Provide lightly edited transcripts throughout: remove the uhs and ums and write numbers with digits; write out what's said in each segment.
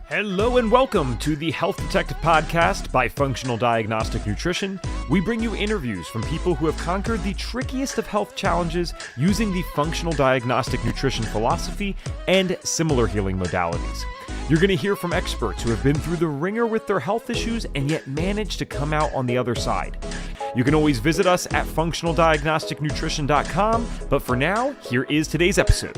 Hello and welcome to the Health Detective Podcast by Functional Diagnostic Nutrition. We bring you interviews from people who have conquered the trickiest of health challenges using the Functional Diagnostic Nutrition philosophy and similar healing modalities. You're going to hear from experts who have been through the ringer with their health issues and yet managed to come out on the other side. You can always visit us at functionaldiagnosticnutrition.com, but for now, here is today's episode.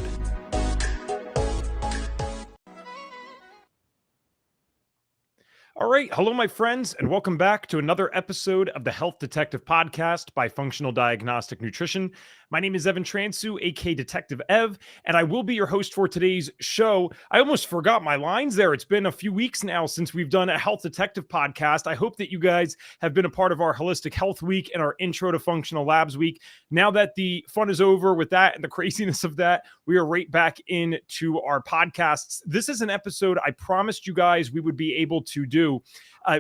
All right. Hello, my friends, and welcome back to another episode of the Health Detective Podcast by Functional Diagnostic Nutrition. My name is Evan Transu, aka Detective Ev, and I will be your host for today's show. I almost forgot my lines there. It's been a few weeks now since we've done a Health Detective Podcast. I hope that you guys have been a part of our Holistic Health Week and our Intro to Functional Labs Week. Now that the fun is over with that and the craziness of that, we are right back into our podcasts. This is an episode I promised you guys we would be able to do.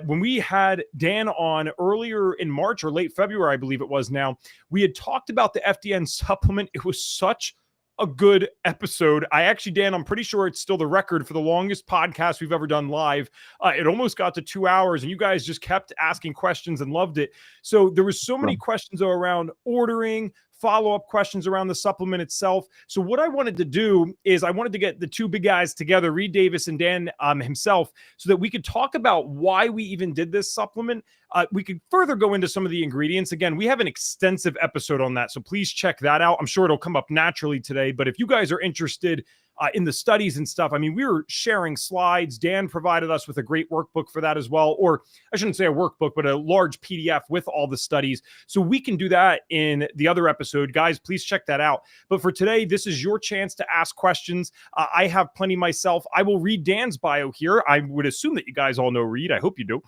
When we had Dan on earlier in March or late February, I believe it was now, we had talked about the FDN supplement. It was such a good episode. Dan, I'm pretty sure it's still the record for the longest podcast we've ever done live. It almost got to 2 hours and you guys just kept asking questions and loved it. So there was so many questions around ordering, follow-up questions around the supplement itself. So what I wanted to do is I wanted to get the two big guys together, Reed Davis and Dan himself, so that we could talk about why we even did this supplement. We could further go into some of the ingredients. Again, we have an extensive episode on that, so please check that out. I'm sure it'll come up naturally today, but if you guys are interested in the studies and stuff, I mean, we were sharing slides. Dan provided us with a great workbook for that as well, or I shouldn't say a workbook, but a large PDF with all the studies. So we can do that in the other episode. Guys, please check that out. But for today, this is your chance to ask questions. I have plenty myself. I will read Dan's bio here. I would assume that you guys all know Reed. I hope you do.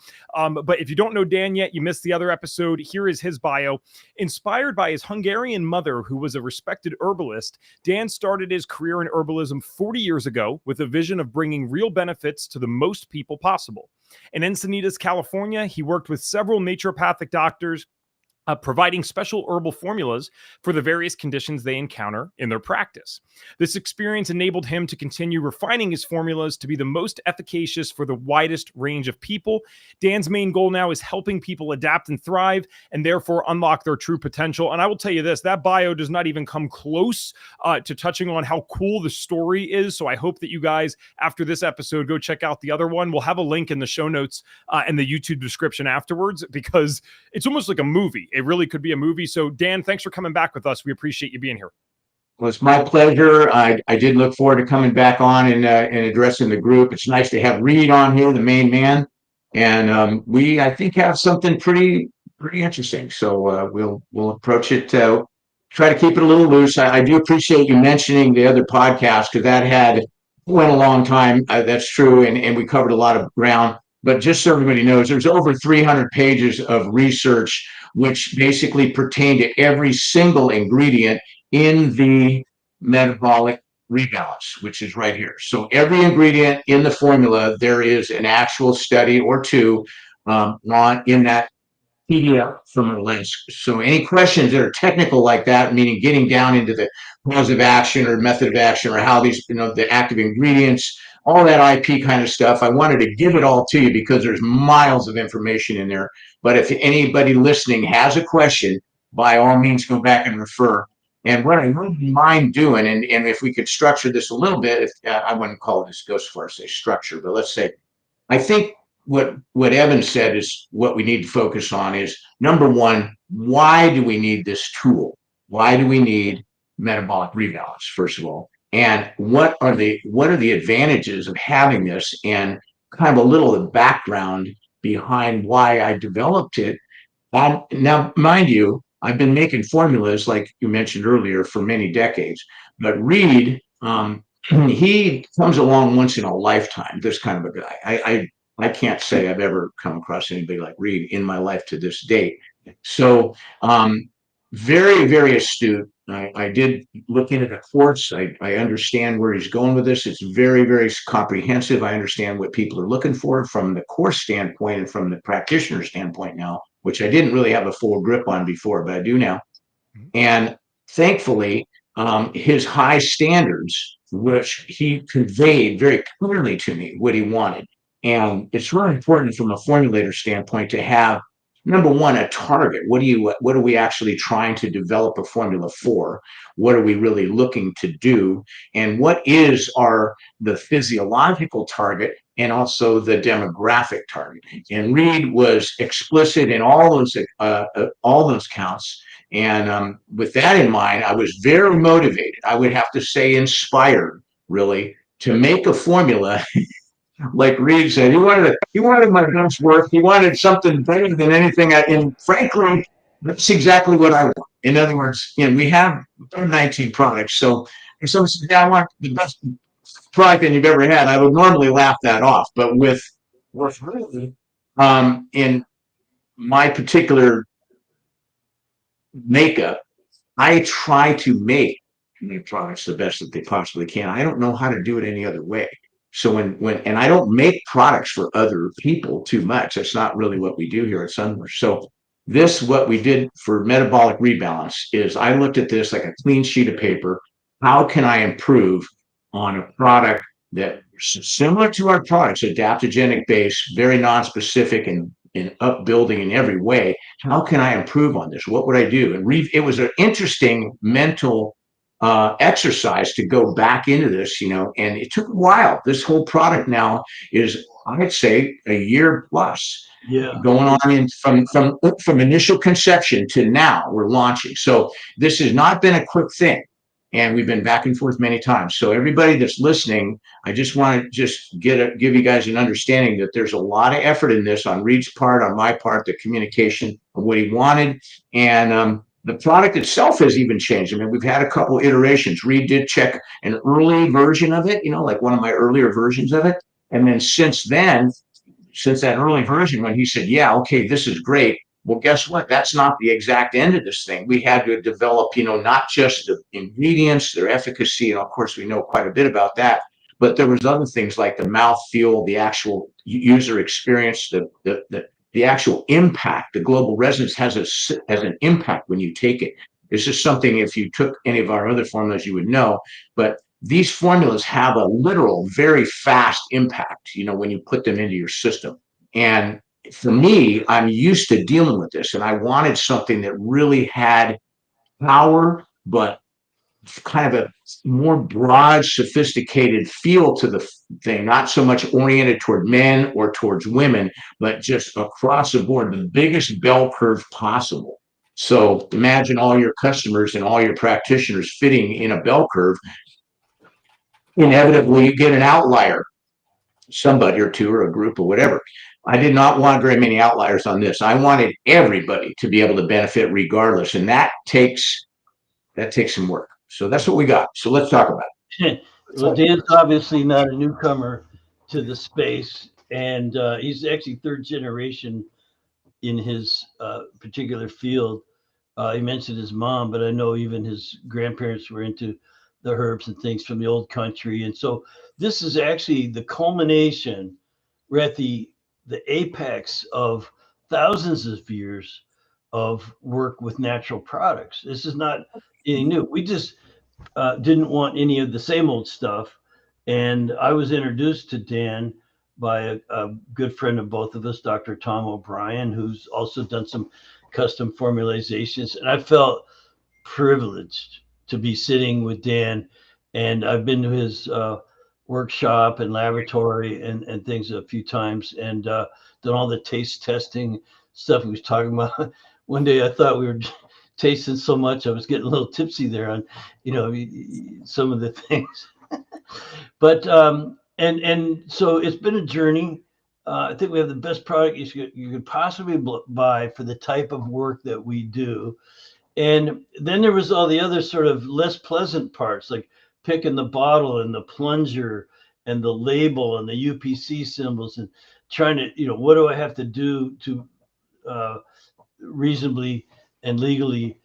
But if you don't know Dan yet, you missed the other episode. Here is his bio. Inspired by his Hungarian mother, who was a respected herbalist, Dan started his career in herbalism 40 years ago with a vision of bringing real benefits to the most people possible. In Encinitas, California, he worked with several naturopathic doctors, providing special herbal formulas for the various conditions they encounter in their practice. This experience enabled him to continue refining his formulas to be the most efficacious for the widest range of people. Dan's main goal now is helping people adapt and thrive and therefore unlock their true potential. And I will tell you this, that bio does not even come close to touching on how cool the story is. So I hope that you guys, after this episode, go check out the other one. We'll have a link in the show notes and the YouTube description afterwards, because it's almost like a movie. It really could be a movie. So Dan, thanks for coming back with us. We appreciate you being here. Well, it's my pleasure. I did look forward to coming back on and addressing the group. It's nice to have Reed on here, the main man. And we, I think, have something pretty interesting. So we'll approach it, try to keep it a little loose. I do appreciate you mentioning the other podcast, because that went a long time. That's true. And we covered a lot of ground. But just so everybody knows, there's over 300 pages of research which basically pertain to every single ingredient in the metabolic rebalance, which is right here. So every ingredient in the formula, there is an actual study or two in that PDF from our list. So any questions that are technical like that, meaning getting down into the cause of action or method of action or how these, the active ingredients, all that IP kind of stuff, I wanted to give it all to you because there's miles of information in there. But if anybody listening has a question, by all means, go back and refer. And what I wouldn't mind doing, and if we could structure this a little bit, I wouldn't call this, go so far as say structure, but let's say, I think what Evan said is what we need to focus on is, number one, why do we need this tool? Why do we need metabolic rebalance, first of all? And what are the advantages of having this, and kind of a little of the background behind why I developed it. Now, mind you, I've been making formulas, like you mentioned earlier, for many decades. But Reed, he comes along once in a lifetime, this kind of a guy. I can't say I've ever come across anybody like Reed in my life to this date. So very, very astute. I did look into the course. I understand where he's going with this. It's very, very comprehensive. I understand what people are looking for from the course standpoint and from the practitioner standpoint now, which I didn't really have a full grip on before, but I do now. And thankfully, his high standards, which he conveyed very clearly to me what he wanted. And it's really important from a formulator standpoint to have, number one, a target. What are we actually trying to develop a formula for? What are we really looking to do? And what is the physiological target and also the demographic target? And Reed was explicit in all those counts. And with that in mind, I was very motivated. I would have to say inspired, really, to make a formula. Like Reed said, he wanted my best work. He wanted something better than anything. And frankly, that's exactly what I want. In other words, we have 19 products. So if someone says, "Yeah, I want the best product that you've ever had," I would normally laugh that off. But with really, in my particular makeup, I try to make my products the best that they possibly can. I don't know how to do it any other way. So and I don't make products for other people too much. That's not really what we do here at Sunworth. So what we did for Metabolic Rebalance is I looked at this like a clean sheet of paper. How can I improve on a product that similar to our products, adaptogenic base, very non-specific and upbuilding in every way? How can I improve on this? What would I do? And it was an interesting mental exercise to go back into this, and it took a while. This whole product now is, I'd say, a year plus going on from initial conception to now we're launching. So this has not been a quick thing. And we've been back and forth many times. So everybody that's listening, I just want to give you guys an understanding that there's a lot of effort in this on Reed's part, on my part, the communication of what he wanted. And the product itself has even changed. I mean, we've had a couple iterations. Reed did check an early version of it, like one of my earlier versions of it. And then since that early version, when he said, "Yeah, okay, this is great." Well, guess what? That's not the exact end of this thing. We had to develop, not just the ingredients, their efficacy, and of course we know quite a bit about that, but there was other things like the mouthfeel, the actual user experience, the actual impact. The global resonance has an impact when you take it. This is something, if you took any of our other formulas, you would know, but these formulas have a literal, very fast impact, when you put them into your system. And for me, I'm used to dealing with this, and I wanted something that really had power, but kind of a more broad, sophisticated feel to the thing, not so much oriented toward men or towards women, but just across the board, the biggest bell curve possible. So imagine all your customers and all your practitioners fitting in a bell curve. Inevitably, you get an outlier, somebody or two or a group or whatever. I did not want very many outliers on this. I wanted everybody to be able to benefit regardless, and that takes some work. So that's what we got. So let's talk about it. Well, Dan's obviously not a newcomer to the space, and he's actually third generation in his particular field. He mentioned his mom, but I know even his grandparents were into the herbs and things from the old country. And so this is actually the culmination. We're at the apex of thousands of years of work with natural products. This is not anything new. We just didn't want any of the same old stuff. And I was introduced to Dan by a good friend of both of us, Dr. Tom O'Brien, who's also done some custom formulations. And I felt privileged to be sitting with Dan. And I've been to his workshop and laboratory and things a few times, and done all the taste testing stuff he was talking about. One day I thought we were tasting so much I was getting a little tipsy there on some of the things. But and so it's been a journey. I think we have the best product you could possibly buy for the type of work that we do. And then there was all the other sort of less pleasant parts, like picking the bottle and the plunger and the label and the UPC symbols, and trying to, what do I have to do to reasonably and legally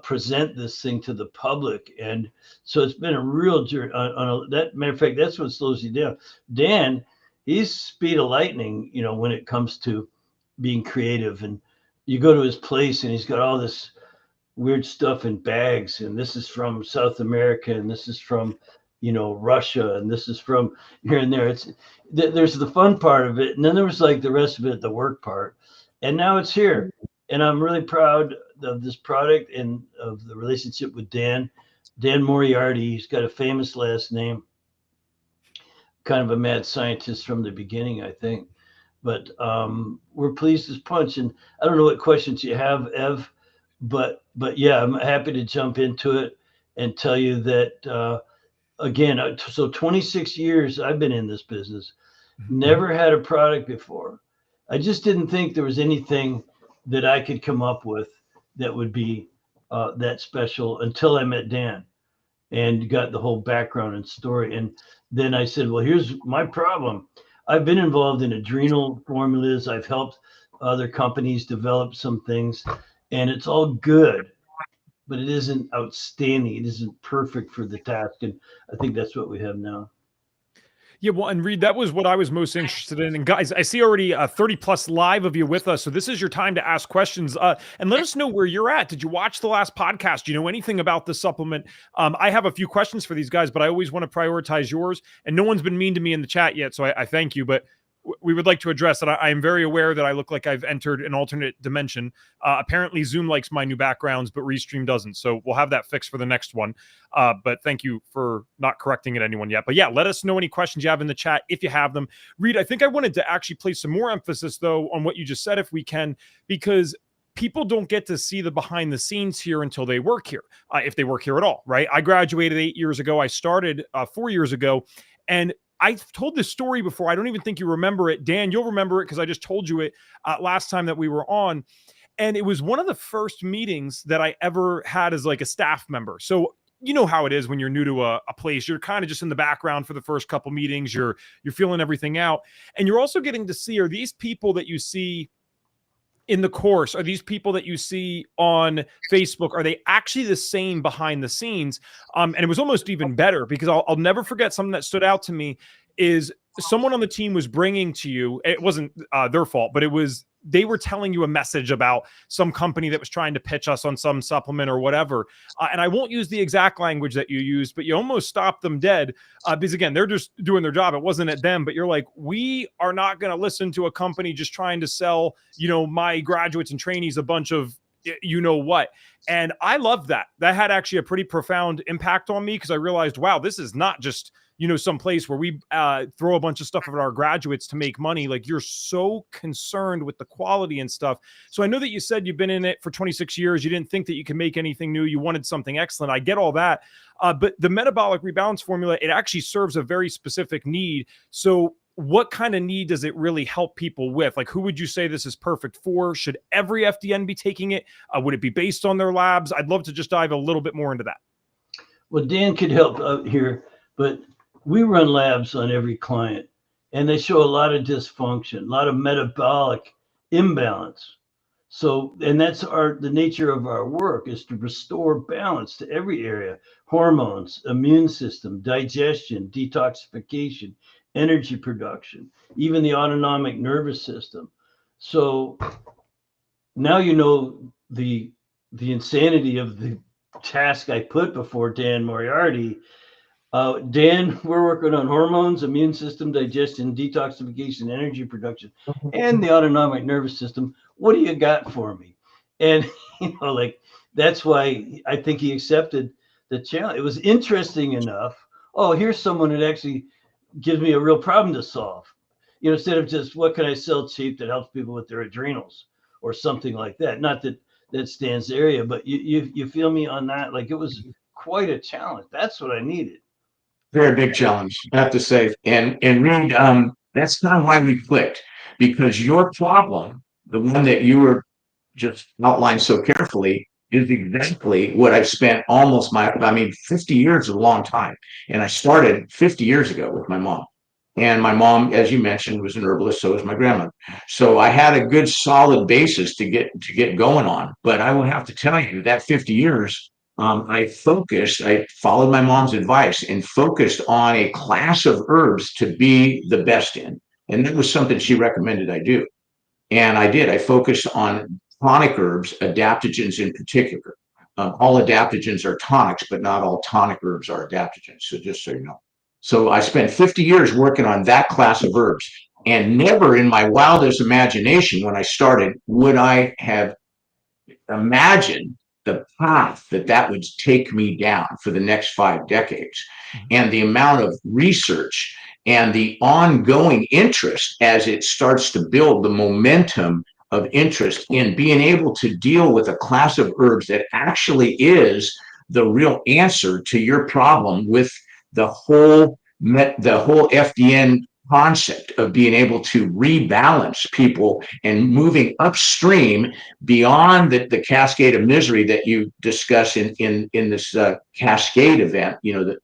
present this thing to the public. And so it's been a real journey. That matter of fact, that's what slows you down. Dan, he's speed of lightning, when it comes to being creative. And you go to his place and he's got all this weird stuff in bags, and this is from South America, and this is from, Russia, and this is from here and there. There's the fun part of it, and then there was like the rest of it, the work part, and now it's here, and I'm really proud of this product and of the relationship with Dan Moriarty. He's got a famous last name, kind of a mad scientist from the beginning, I think. But we're pleased as punch. And I don't know what questions you have, Ev, but yeah, I'm happy to jump into it and tell you that again. So 26 years I've been in this business, never had a product before. I just didn't think there was anything that I could come up with that would be that special until I met Dan and got the whole background and story. And then I said, well, here's my problem. I've been involved in adrenal formulas. I've helped other companies develop some things, and it's all good, but it isn't outstanding. It isn't perfect for the task. And I think that's what we have now. Yeah, well, and Reed, that was what I was most interested in. And guys, I see already 30 plus live of you with us. So this is your time to ask questions and let us know where you're at. Did you watch the last podcast? Do you know anything about the supplement? I have a few questions for these guys, but I always want to prioritize yours. And no one's been mean to me in the chat yet, so I thank you. But we would like to address that. I am very aware that I look like I've entered an alternate dimension. Apparently Zoom likes my new backgrounds, but Restream doesn't. So we'll have that fixed for the next one. But thank you for not correcting it anyone yet. But yeah, let us know any questions you have in the chat if you have them. Reed, I think I wanted to actually place some more emphasis though on what you just said if we can, because people don't get to see the behind the scenes here until they work here, if they work here at all, right? I graduated 8 years ago. I started 4 years ago, and I've told this story before. I don't even think you remember it. Dan, you'll remember it because I just told you it last time that we were on. And it was one of the first meetings that I ever had as like a staff member. So you know how it is when you're new to a place. You're kind of just in the background for the first couple meetings. You're feeling everything out. And you're also getting to see, are these people that you see in the course, are these people that you see on Facebook, are they actually the same behind the scenes? And it was almost even better because I'll never forget something that stood out to me is someone on the team was bringing to you, it wasn't their fault, but they were telling you a message about some company that was trying to pitch us on some supplement or whatever. And I won't use the exact language that you used, but you almost stopped them dead because again, they're just doing their job. It wasn't at them, but you're like, we are not going to listen to a company just trying to sell, my graduates and trainees a bunch of, what. And I love that. That had actually a pretty profound impact on me because I realized, wow, this is not just, some place where we throw a bunch of stuff at our graduates to make money. Like you're so concerned with the quality and stuff. So I know that you said you've been in it for 26 years. You didn't think that you could make anything new. You wanted something excellent. I get all that. But the metabolic rebalance formula, it actually serves a very specific need. So what kind of need does it really help people with? Like, who would you say this is perfect for? Should every FDN be taking it? Would it be based on their labs? I'd love to just dive a little bit more into that. Well, Dan could help here, but we run labs on every client, and they show a lot of dysfunction, a lot of metabolic imbalance. So, and that's the nature of our work is to restore balance to every area: hormones, immune system, digestion, detoxification, energy production, even the autonomic nervous system. So now you know the insanity of the task I put before Dan Moriarty. Dan, we're working on hormones, immune system, digestion, detoxification, energy production, and the autonomic nervous system. What do you got for me? And, that's why I think he accepted the challenge. It was interesting enough. Oh, here's someone that actually gives me a real problem to solve. Instead of just what can I sell cheap that helps people with their adrenals or something like that. Not that stands the area, but you feel me on that? Like it was quite a challenge. That's what I needed. Very big challenge, I have to say. And Reed, that's not why we clicked, because your problem, the one that you were just outlined so carefully, is exactly what I've spent almost 50 years is a long time. And I started 50 years ago with my mom. And my mom, as you mentioned, was an herbalist, so was my grandmother. So I had a good solid basis to get going on. But I will have to tell you that 50 years, I followed my mom's advice and focused on a class of herbs to be the best in. And that was something she recommended I do. And I did. I focused on chronic herbs, adaptogens in particular. all adaptogens are tonics, but not all tonic herbs are adaptogens. So just so you know. So I spent 50 years working on that class of herbs, and never in my wildest imagination when I started would I have imagined the path that would take me down for the next 5 decades, and the amount of research and the ongoing interest as it starts to build the momentum of interest in being able to deal with a class of herbs that actually is the real answer to your problem with the whole FDN concept of being able to rebalance people and moving upstream beyond the cascade of misery that you discuss in this cascade event. That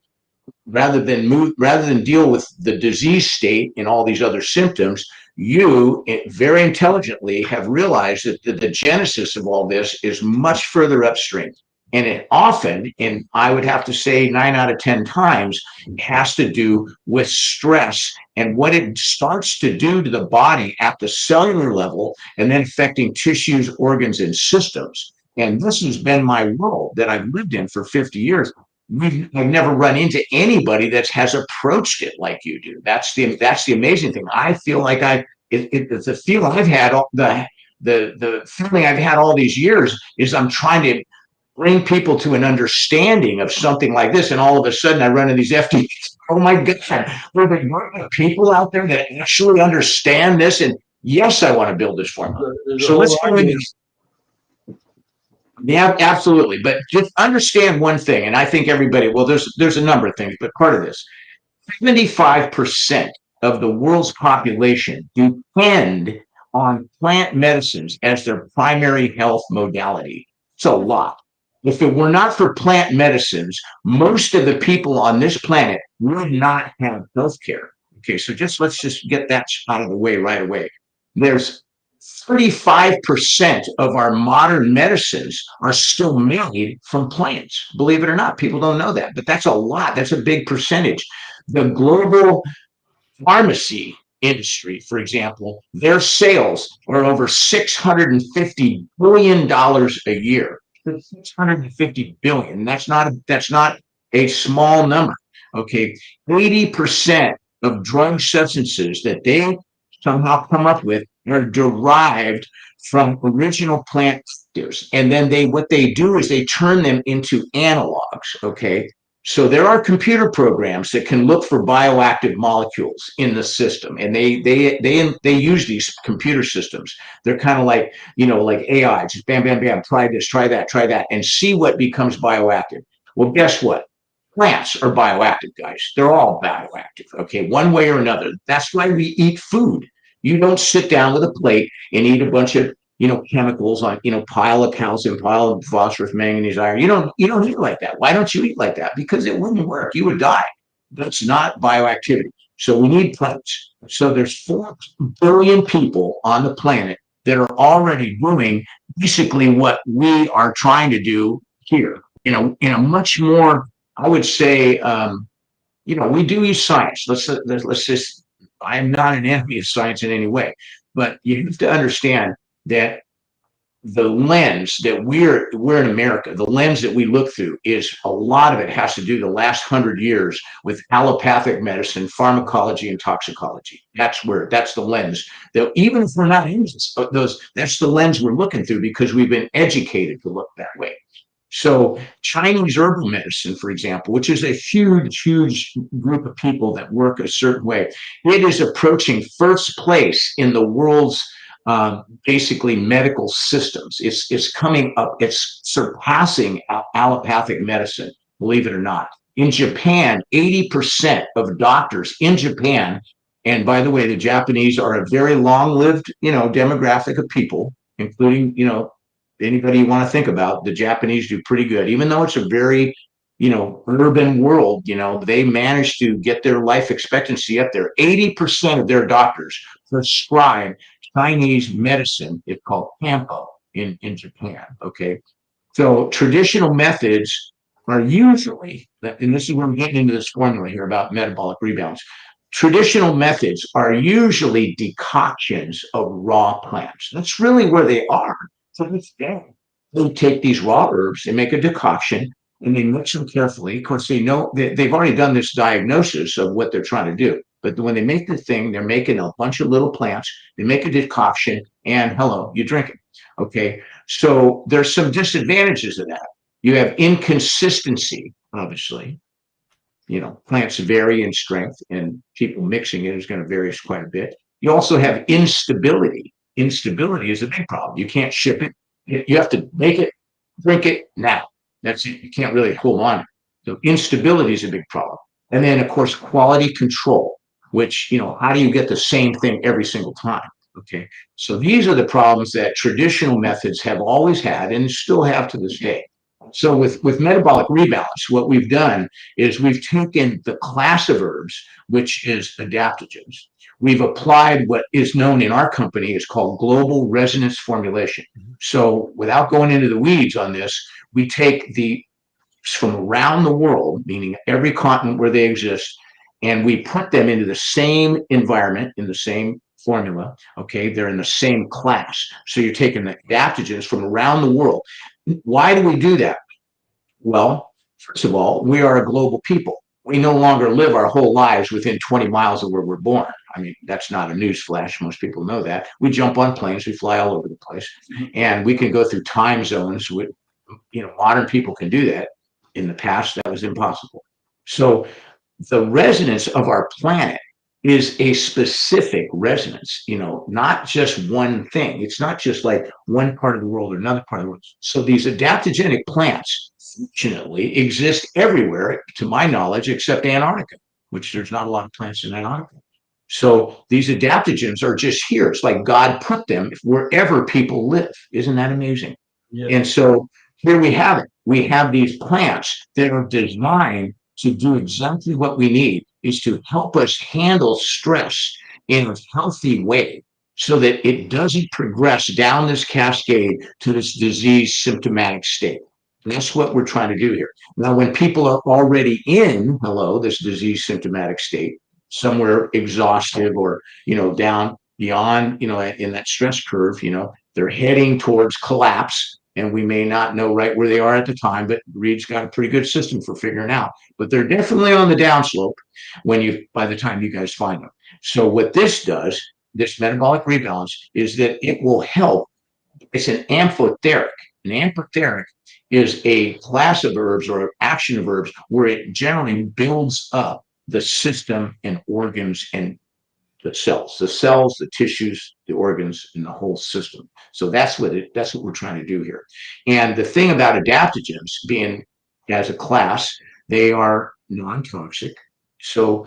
rather than deal with the disease state and all these other symptoms, you very intelligently have realized that the genesis of all this is much further upstream. And it often, and I would have to say 9 out of 10 times, has to do with stress and what it starts to do to the body at the cellular level, and then affecting tissues, organs, and systems. And this has been my world that I've lived in for 50 years. I've never run into anybody that has approached it like you do. That's the amazing thing. I feel like it's the feel I've had, the feeling I've had all these years is I'm trying to bring people to an understanding of something like this, and all of a sudden I run into these FDNs. Oh my God, are there people out there that actually understand this? And yes, I want to build this formula. So let's go into this. Yeah, absolutely. But just understand one thing, and I think everybody, well, there's a number of things, but part of this, 75% of the world's population depend on plant medicines as their primary health modality. It's a lot. If it were not for plant medicines, most of the people on this planet would not have health care. Okay, so let's just get that out of the way right away. There's 35% of our modern medicines are still made from plants. Believe it or not, people don't know that, but that's a lot. That's a big percentage. The global pharmacy industry, for example, their sales are over $650 billion a year. 650 billion. That's not a small number. Okay, 80% of drug substances that they somehow come up with are derived from original plant actives, and then what they do is they turn them into analogs. Okay, so there are computer programs that can look for bioactive molecules in the system, and they use these computer systems. They're kind of like like AI, just bam, bam, bam, try this, try that, and see what becomes bioactive. Well, guess what? Plants are bioactive, guys. They're all bioactive. Okay, one way or another. That's why we eat food. You don't sit down with a plate and eat a bunch of chemicals on pile of calcium, pile of phosphorus, manganese, iron. You don't eat like that. Why don't you eat like that? Because it wouldn't work. You would die. That's not bioactivity. So we need plants. So there's 4 billion people on the planet that are already doing basically what we are trying to do here. In a much more, I would say, we do use science. Let's just. I am not an enemy of science in any way, but you have to understand that the lens that we're in America, the lens that we look through is a lot of it has to do the last 100 years with allopathic medicine, pharmacology, and toxicology. That's the lens that, even if we're not in those, that's the lens we're looking through because we've been educated to look that way. So Chinese herbal medicine, for example, which is a huge, huge group of people that work a certain way, it is approaching first place in the world's basically medical systems. It's coming up, it's surpassing allopathic medicine, believe it or not. In Japan, 80% of doctors in Japan, and by the way, the Japanese are a very long-lived, demographic of people, including, anybody you want to think about, the Japanese do pretty good, even though it's a very, urban world. They manage to get their life expectancy up there. 80% of their doctors prescribe Chinese medicine. It's called Kampo in Japan. Okay, so traditional methods are usually, and this is where I'm getting into this formula here about metabolic rebalance. Traditional methods are usually decoctions of raw plants. That's really where they are. So it's dead. they take these raw herbs, they make a decoction, and they mix them carefully. Of course, they know they've already done this diagnosis of what they're trying to do. But when they make the thing, they're making a bunch of little plants. They make a decoction, and hello, you drink it. Okay, so there's some disadvantages of that. You have inconsistency, obviously. Plants vary in strength, and people mixing it is going to vary quite a bit. You also have instability. Instability is a big problem. You can't ship it. You have to make it, drink it now. That's it. You can't really hold on. So instability is a big problem. And then, of course, quality control, which, how do you get the same thing every single time? Okay. So these are the problems that traditional methods have always had and still have to this day. So with metabolic rebalance, what we've done is we've taken the class of herbs, which is adaptogens. We've applied what is known in our company is called global resonance formulation. So without going into the weeds on this, we take the from around the world, meaning every continent where they exist, and we put them into the same environment, in the same formula. Okay, they're in the same class. So you're taking the adaptogens from around the world. Why do we do that? Well, first of all, we are a global people. We no longer live our whole lives within 20 miles of where we're born. I mean, that's not a news flash. Most people know that. We jump on planes, we fly all over the place, and we can go through time zones. With, modern people can do that. In the past, that was impossible. So the resonance of our planet is a specific resonance, not just one thing. It's not just like one part of the world or another part of the world. So these adaptogenic plants, fortunately, exist everywhere, to my knowledge, except Antarctica, which there's not a lot of plants in Antarctica. So these adaptogens are just here. It's like God put them wherever people live. Isn't that amazing? Yeah. And so here we have it. We have these plants that are designed to do exactly what we need, is to help us handle stress in a healthy way so that it doesn't progress down this cascade to this disease symptomatic state. That's what we're trying to do here. Now, when people are already in, this disease symptomatic state, somewhere exhaustive or, down beyond, in that stress curve, they're heading towards collapse. And we may not know right where they are at the time, but Reed's got a pretty good system for figuring out. But they're definitely on the downslope by the time you guys find them. So what this does, this metabolic rebalance, is that it will help. It's an amphoteric. An amphoteric is a class of herbs or an action of herbs where it generally builds up the system and organs and the cells, the tissues, the organs, and the whole system. So that's what we're trying to do here. And the thing about adaptogens, being as a class, they are non-toxic, so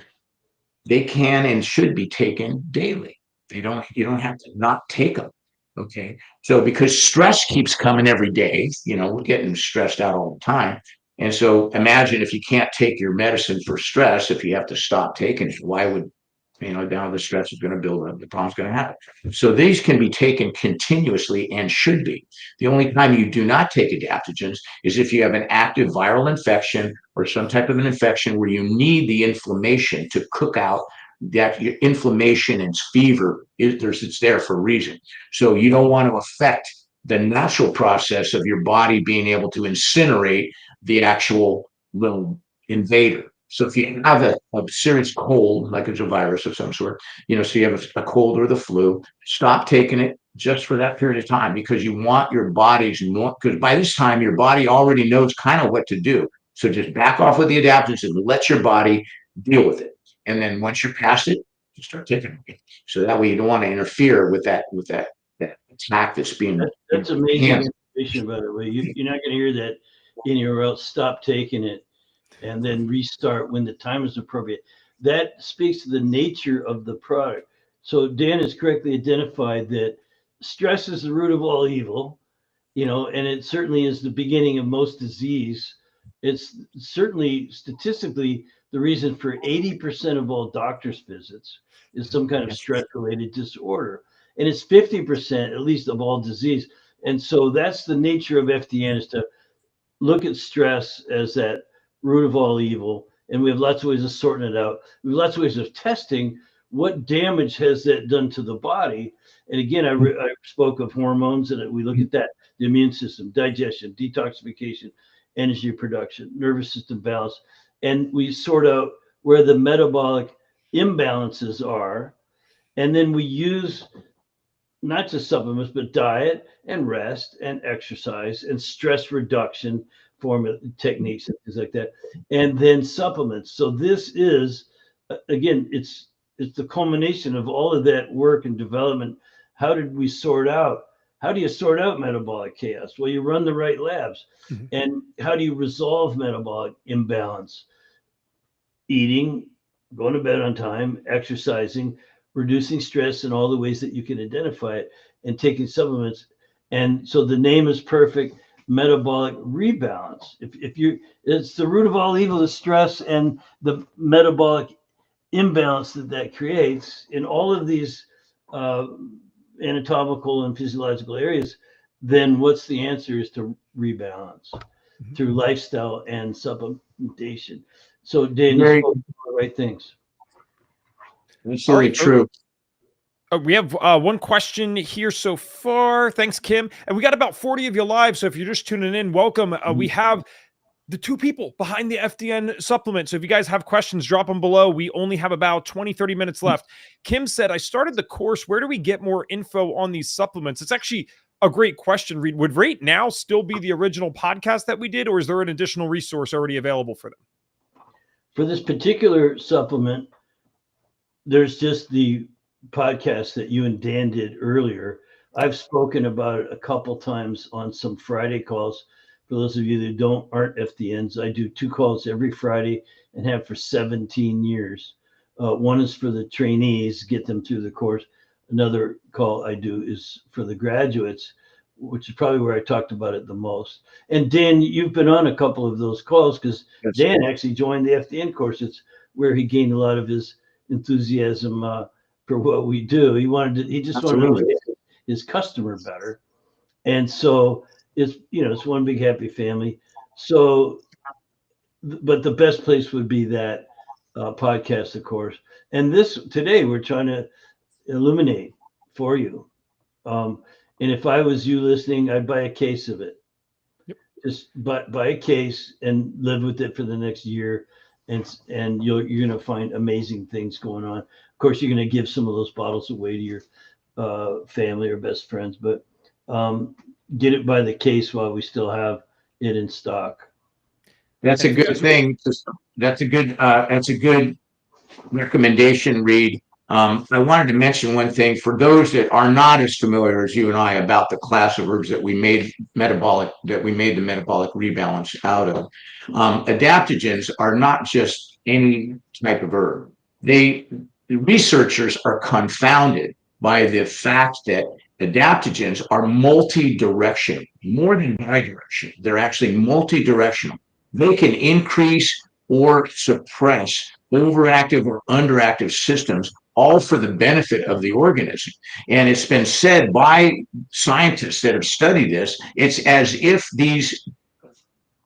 they can and should be taken daily. You don't have to not take them. Okay, so because stress keeps coming every day, we're getting stressed out all the time. And so imagine if you can't take your medicine for stress, if you have to stop taking it, why would now the stress is going to build up, the problem's going to happen. So these can be taken continuously and should be. The only time you do not take adaptogens is if you have an active viral infection or some type of an infection where you need the inflammation to cook out that inflammation and fever. It's there for a reason. So you don't want to affect the natural process of your body being able to incinerate the actual little invader. So if you have a serious cold, like it's a virus of some sort, so you have a cold or the flu, stop taking it just for that period of time, because you want your body's, because by this time your body already knows kind of what to do. So just back off with the adaptogens and let your body deal with it. And then once you're past it, you start taking it. So that way you don't want to interfere with that attack that's being. That's amazing information, by the way. You're not going to hear that anywhere else. Stop taking it and then restart when the time is appropriate. That speaks to the nature of the product. So Dan has correctly identified that stress is the root of all evil, and it certainly is the beginning of most disease. It's certainly statistically the reason for 80% of all doctor's visits is some kind of stress-related disorder. And it's 50% at least of all disease. And so that's the nature of FDN, is to look at stress as that root of all evil. And we have lots of ways of sorting it out. We have lots of ways of testing what damage has that done to the body. And again, I spoke of hormones, and we look at that. the immune system, digestion, detoxification, energy production, nervous system balance. And we sort out where the metabolic imbalances are. And then we use not just supplements, but diet and rest and exercise and stress reduction formula techniques and things like that. And then supplements. So this is, again, it's the culmination of all of that work and development. How did we sort out? How do you sort out metabolic chaos? Well, you run the right labs. Mm-hmm. And how do you resolve metabolic imbalance? Eating, going to bed on time, exercising, reducing stress in all the ways that you can identify it, and taking supplements. And so the name is perfect, metabolic rebalance. If you, it's the root of all evil is stress and the metabolic imbalance that creates in all of these anatomical and physiological areas. Then what's the answer is to rebalance through lifestyle and supplementation. So Dan, you spoke the right things. Absolutely true. We have one question here so far. Thanks, Kim. And we got about 40 of you live. So if you're just tuning in, welcome. We have the two people behind the FDN supplement. So if you guys have questions, drop them below. We only have about 20, 30 minutes left. Kim said, I started the course. Where do we get more info on these supplements? It's actually a great question, Reed. Would Right Now still be the original podcast that we did, or is there an additional resource already available for them? For this particular supplement, there's just the podcast that you and Dan did earlier. I've spoken about it a couple times on some Friday calls. For those of you that aren't FDNs, I do 2 calls every Friday and have for 17 years. One is for the trainees, get them through the course. Another call I do is for the graduates, which is probably where I talked about it the most. And Dan, you've been on a couple of those calls because Dan actually joined the FDN course. It's where he gained a lot of his enthusiasm for what we do. He just wanted to understand his customer better. And so it's one big happy family. So, but the best place would be that podcast, of course. And today we're trying to illuminate for you. And if I was you listening, I'd buy a case of it. Yep. Just buy a case and live with it for the next year. And you're going to find amazing things going on. Of course, you're going to give some of those bottles away to your family or best friends, but get it by the case while we still have it in stock. That's a good thing. That's a good recommendation, Reed. I wanted to mention one thing for those that are not as familiar as you and I about the class of herbs that we made the metabolic rebalance out of. Adaptogens are not just any type of herb. The researchers are confounded by the fact that adaptogens are multi-directional, more than bidirectional. They're actually multi-directional. They can increase or suppress overactive or underactive systems, all for the benefit of the organism. And it's been said by scientists that have studied this, it's as if these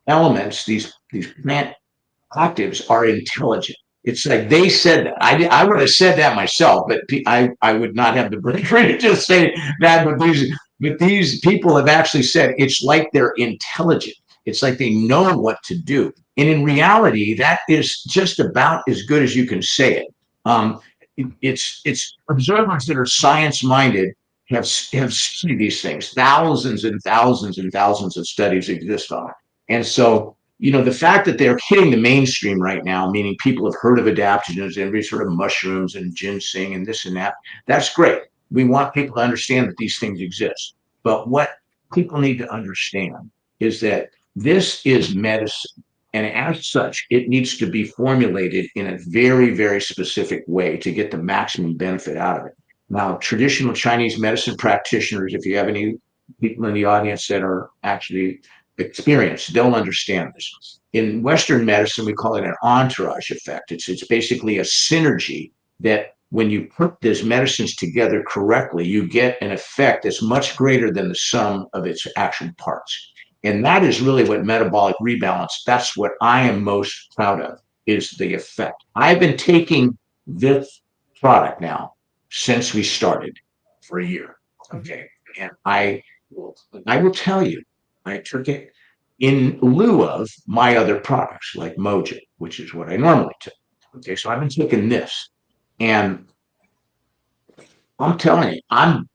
elements, these plant actives are intelligent. It's like they said that. I would have said that myself, but I would not have the brain to just say that. But these people have actually said it's like they're intelligent. It's like they know what to do. And in reality, that is just about as good as you can say it. It's observers that are science-minded have studied these things. Thousands and thousands and thousands of studies exist on it. And so, the fact that they're hitting the mainstream right now, meaning people have heard of adaptogens, every sort of mushrooms and ginseng and this and that, that's great. We want people to understand that these things exist. But what people need to understand is that this is medicine. And as such, it needs to be formulated in a very, very specific way to get the maximum benefit out of it. Now, traditional Chinese medicine practitioners, if you have any people in the audience that are actually experienced, they'll understand this. In Western medicine, we call it an entourage effect. It's basically a synergy that when you put these medicines together correctly, you get an effect that's much greater than the sum of its actual parts. And that is really what metabolic rebalance, that's what I am most proud of, is the effect. I've been taking this product now since we started for a year. Okay. And I will tell you, I took it in lieu of my other products like Mojo, which is what I normally take. Okay, so I've been taking this, and I'm telling you, I'm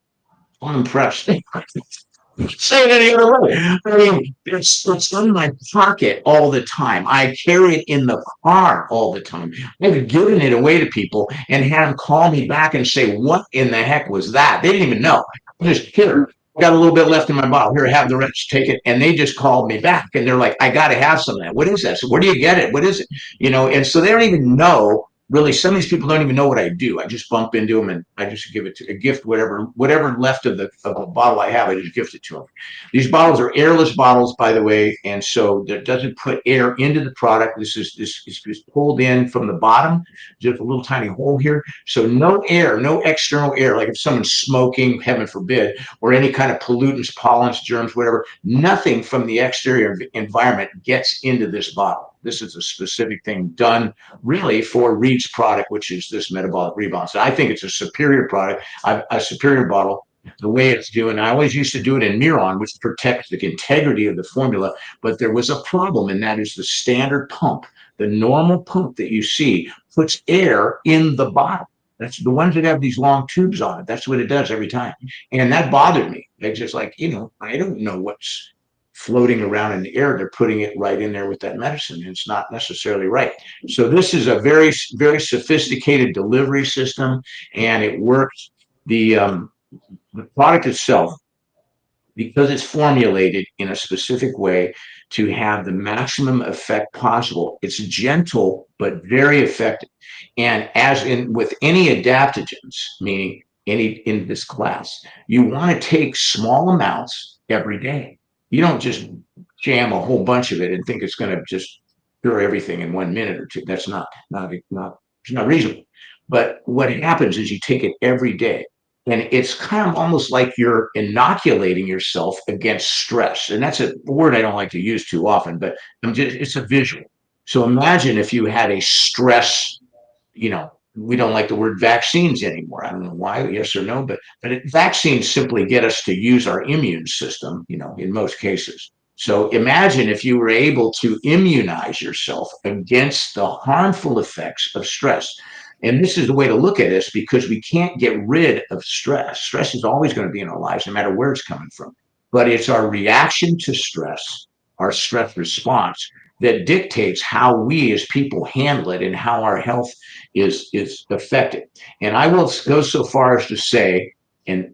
impressed. Say it any other way. I mean, it's in my pocket all the time. I carry it in the car all the time. I've given it away to people and had them call me back and say, "What in the heck was that?" They didn't even know. Just here, I got a little bit left in my bottle. Here, have the rest. Take it. And they just called me back and they're like, "I got to have some of that. What is that? So where do you get it? What is it?" And so they don't even know. Really, some of these people don't even know what I do. I just bump into them and I just give it to a gift, whatever left of the bottle I have, I just gift it to them. These bottles are airless bottles, by the way, and so that doesn't put air into the product. This is pulled in from the bottom, just a little tiny hole here. So no air, no external air, like if someone's smoking, heaven forbid, or any kind of pollutants, pollens, germs, whatever, nothing from the exterior environment gets into this bottle. This is a specific thing done really for Reed's product, which is this Metabolic Rebalance. I think it's a superior product, a superior bottle. The way it's doing, I always used to do it in Miron, which protects the integrity of the formula. But there was a problem, and that is the standard pump. The normal pump that you see puts air in the bottle. That's the ones that have these long tubes on it. That's what it does every time. And that bothered me. It's just like, I don't know what's floating around in the air. They're putting it right in there with that medicine. It's not necessarily right. So this is a very, very sophisticated delivery system, and it works. The product itself, because it's formulated in a specific way to have the maximum effect possible, it's gentle but very effective. And as in with any adaptogens, meaning any in this class, you want to take small amounts every day. You don't just jam a whole bunch of it and think it's going to just cure everything in 1 minute or two. That's not it's not reasonable. But what happens is you take it every day. And it's kind of almost like you're inoculating yourself against stress. And that's a word I don't like to use too often, but it's a visual. So imagine if you had a stress, we don't like the word vaccines anymore. I don't know why, yes or no, but vaccines simply get us to use our immune system, in most cases. So imagine if you were able to immunize yourself against the harmful effects of stress. And this is the way to look at this, because we can't get rid of stress. Stress is always going to be in our lives, no matter where it's coming from. But it's our reaction to stress, our stress response, that dictates how we as people handle it and how our health is affected. And I will go so far as to say, and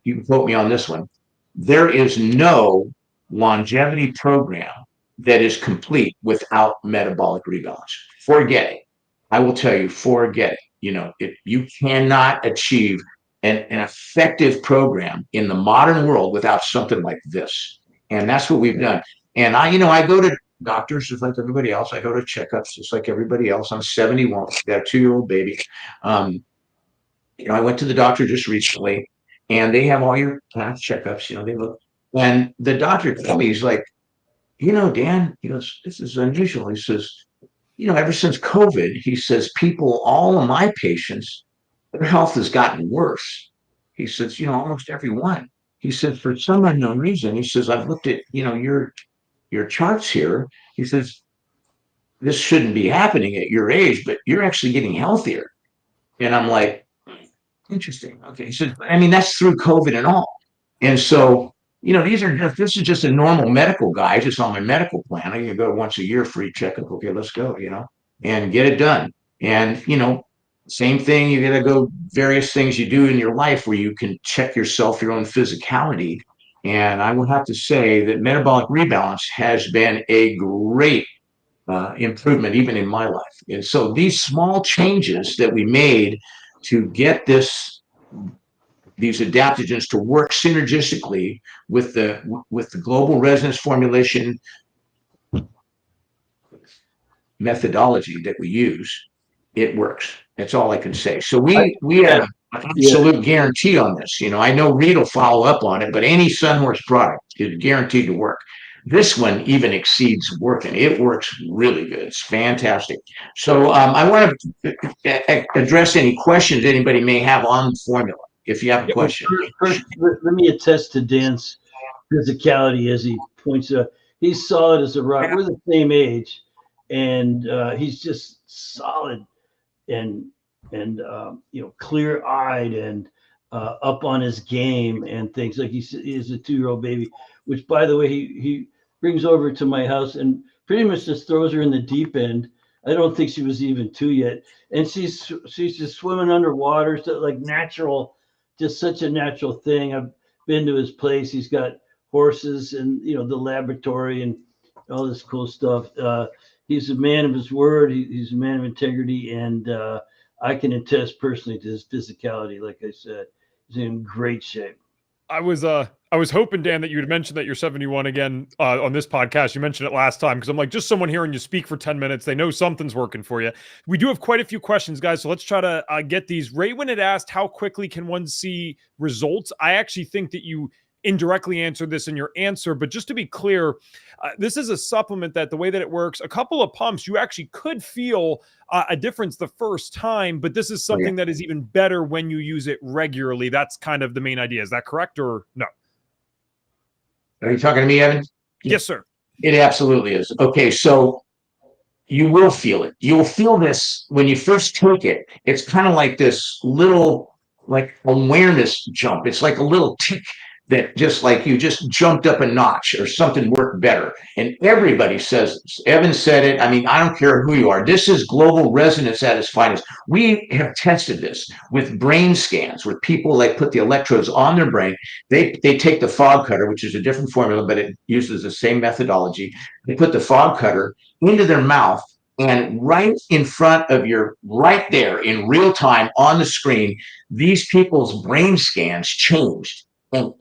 you can quote me on this one, there is no longevity program that is complete without metabolic rebalance. Forget it. I will tell you, forget it. You cannot achieve an effective program in the modern world without something like this. And that's what we've done. And I go to doctors just like everybody else. I go to checkups just like everybody else. I'm 71, got a 2-year-old baby. I went to the doctor just recently, and they have all your past checkups. They look, and the doctor told me, he's like, Dan, he goes, this is unusual. He says, ever since COVID, he says, all of my patients, their health has gotten worse. He says, almost everyone. He said, for some unknown reason, he says, I've looked at, your charts here. He says, this shouldn't be happening at your age, but you're actually getting healthier. And I'm like, interesting. Okay. He said, that's through COVID and all. And so, this is just a normal medical guy, just on my medical plan. I can go once a year for a checkup. Okay, let's go, and get it done. And, same thing, you got to go various things you do in your life where you can check yourself, your own physicality. And I will have to say that Metabolic Rebalance has been a great improvement, even in my life. And so these small changes that we made to get these adaptogens to work synergistically with the global resonance formulation methodology that we use, it works. That's all I can say. So we have an absolute guarantee on this. I know Reed will follow up on it, but any Sunhorse product is guaranteed to work. This one even exceeds working. It works really good. It's fantastic. So I want to address any questions anybody may have on the formula. If you have a question. First, let me attest to Dan's physicality, as he points out. He's solid as a rock. We're the same age, and he's just solid and clear-eyed and up on his game and things. Like he's a 2-year-old baby, which, by the way, he brings over to my house and pretty much just throws her in the deep end. I don't think she was even 2 yet, and she's just swimming underwater, so like natural, just such a natural thing. I've been to his place. He's got horses and the laboratory and all this cool stuff. He's a man of his word. He's a man of integrity, and I can attest personally to his physicality. Like I said, he's in great shape. I was hoping, Dan, that you would mention that you're 71 again on this podcast. You mentioned it last time because I'm like, just someone hearing you speak for 10 minutes, they know something's working for you. We do have quite a few questions, guys, so let's try to get these. Ray, when it asked how quickly can one see results, I actually think that you indirectly answered this in your answer, but just to be clear, this is a supplement that the way that it works, a couple of pumps, you actually could feel a difference the first time, but this is something that is even better when you use it regularly. That's kind of the main idea. Is that correct or no? Are you talking to me, Evan? Yes, sir. It absolutely is. Okay, so you will feel it. You will feel this when you first take it. It's kind of like this little awareness jump. It's like a little tick that just like you just jumped up a notch or something worked better. And everybody says this. Evan said it. I mean, I don't care who you are. This is global resonance at its finest. We have tested this with brain scans where people put the electrodes on their brain. They take the fog cutter, which is a different formula, but it uses the same methodology. They put the fog cutter into their mouth, and right in front of right there in real time on the screen, these people's brain scans changed.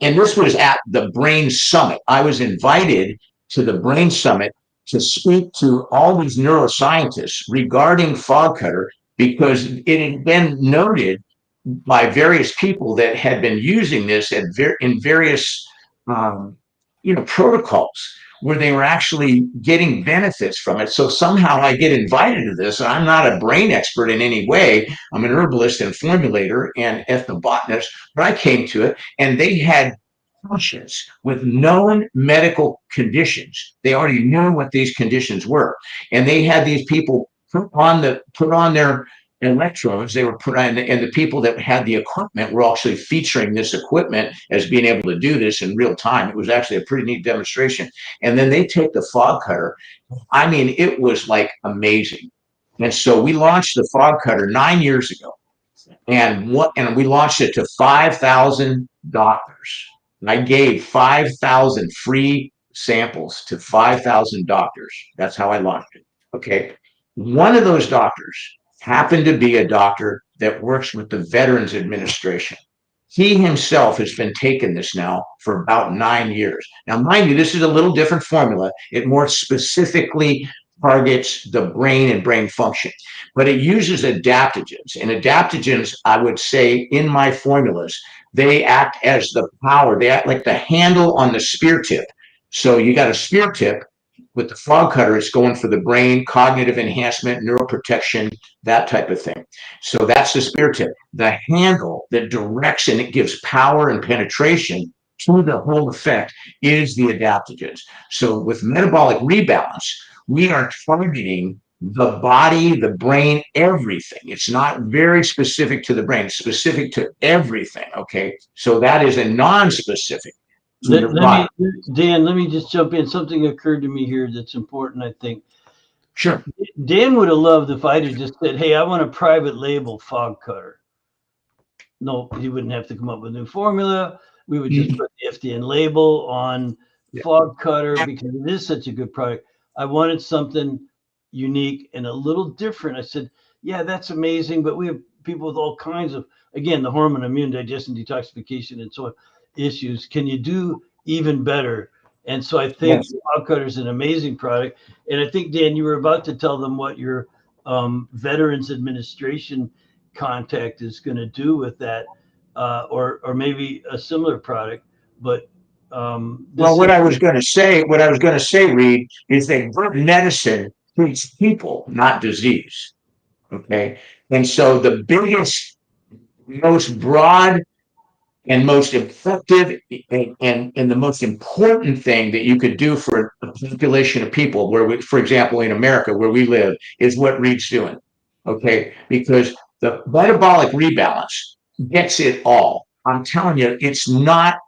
And this was at the Brain Summit. I was invited to the Brain Summit to speak to all these neuroscientists regarding fog cutter because it had been noted by various people that had been using this in various protocols where they were actually getting benefits from it. So somehow I get invited to this, and I'm not a brain expert in any way. I'm an herbalist and formulator and ethnobotanist, but I came to it, and they had patients with known medical conditions. They already knew what these conditions were, and they had these people put on their electrodes. They were put on, and the people that had the equipment were actually featuring this equipment as being able to do this in real time. It was actually a pretty neat demonstration. And then they take the fog cutter. I mean, it was like amazing. And so we launched the fog cutter 9 years ago, and we launched it to 5,000 doctors. And I gave 5,000 free samples to 5,000 doctors. That's how I launched it. Okay. One of those doctors happened to be a doctor that works with the Veterans Administration. He himself has been taking this now for about 9 years. Now, mind you, this is a little different formula. It more specifically targets the brain and brain function, but it uses adaptogens. And adaptogens, I would say, in my formulas, they act as the power. They act like the handle on the spear tip. So you got a spear tip. With the fog cutter, it's going for the brain, cognitive enhancement, neuroprotection, that type of thing. So that's the spear tip. The handle that directs and it gives power and penetration to the whole effect is the adaptogens. So with Metabolic Rebalance, we are targeting the body, the brain, everything. It's not very specific to the brain, it's specific to everything, okay? So that is a non-specific. Dan, let me just jump in. Something occurred to me here that's important, I think. Sure. Dan would have loved if I'd have just said, hey, I want a private label fog cutter. No, he wouldn't have to come up with a new formula. We would just put the FDN label on fog cutter because it is such a good product. I wanted something unique and a little different. I said, yeah, that's amazing, but we have people with all kinds of, again, the hormone, immune, digestion, detoxification, and so on issues. Can you do even better? And so I think fog cutter is an amazing product. And I think, Dan, you were about to tell them what your Veterans Administration contact is going to do with that, or maybe a similar product. But what I was going to say, Reed, is that medicine treats people, not disease. Okay, and so the biggest, most broad and most effective and the most important thing that you could do for a population of people where we, for example, in America, where we live, is what Reed's doing. Okay. Because the metabolic rebalance gets it all. I'm telling you, it's not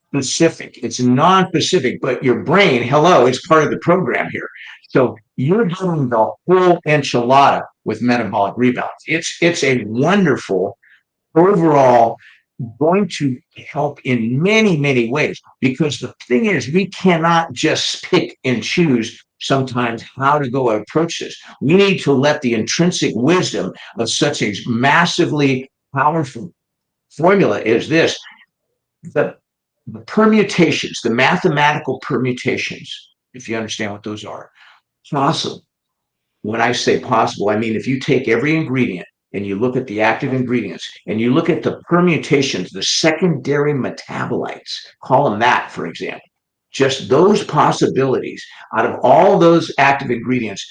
specific. It's non-specific, but your brain, hello, is part of the program here. So you're doing the whole enchilada with metabolic rebalance. It's a wonderful overall going to help in many, many ways. Because the thing is, we cannot just pick and choose sometimes how to go approach this. We need to let the intrinsic wisdom of such a massively powerful formula as this, the permutations, the mathematical permutations, if you understand what those are, possible. When I say possible, I mean if you take every ingredient and you look at the active ingredients and you look at the permutations, the secondary metabolites, call them that, for example, just those possibilities out of all those active ingredients,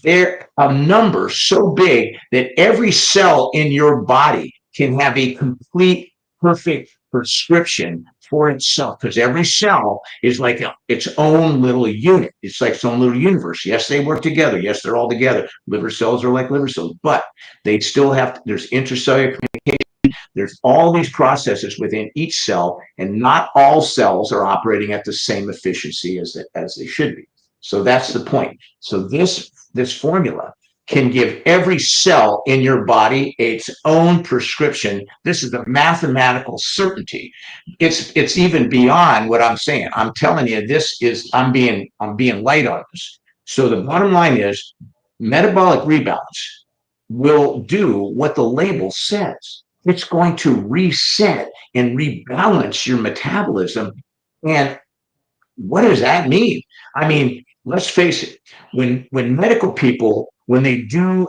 they're a number so big that every cell in your body can have a complete, perfect prescription for itself, because every cell is like its own little unit. It's like its own little universe. Yes, they work together. Yes, they're all together. Liver cells are like liver cells, but they still have to, there's intracellular communication. There's all these processes within each cell, and not all cells are operating at the same efficiency as they should be. So that's the point. So this formula can give every cell in your body its own prescription. This is a mathematical certainty. It's even beyond what I'm saying. I'm telling you, this is I'm being light on this. So the bottom line is, metabolic rebalance will do what the label says. It's going to reset and rebalance your metabolism. And what does that mean? I mean, let's face it, when medical people, when they do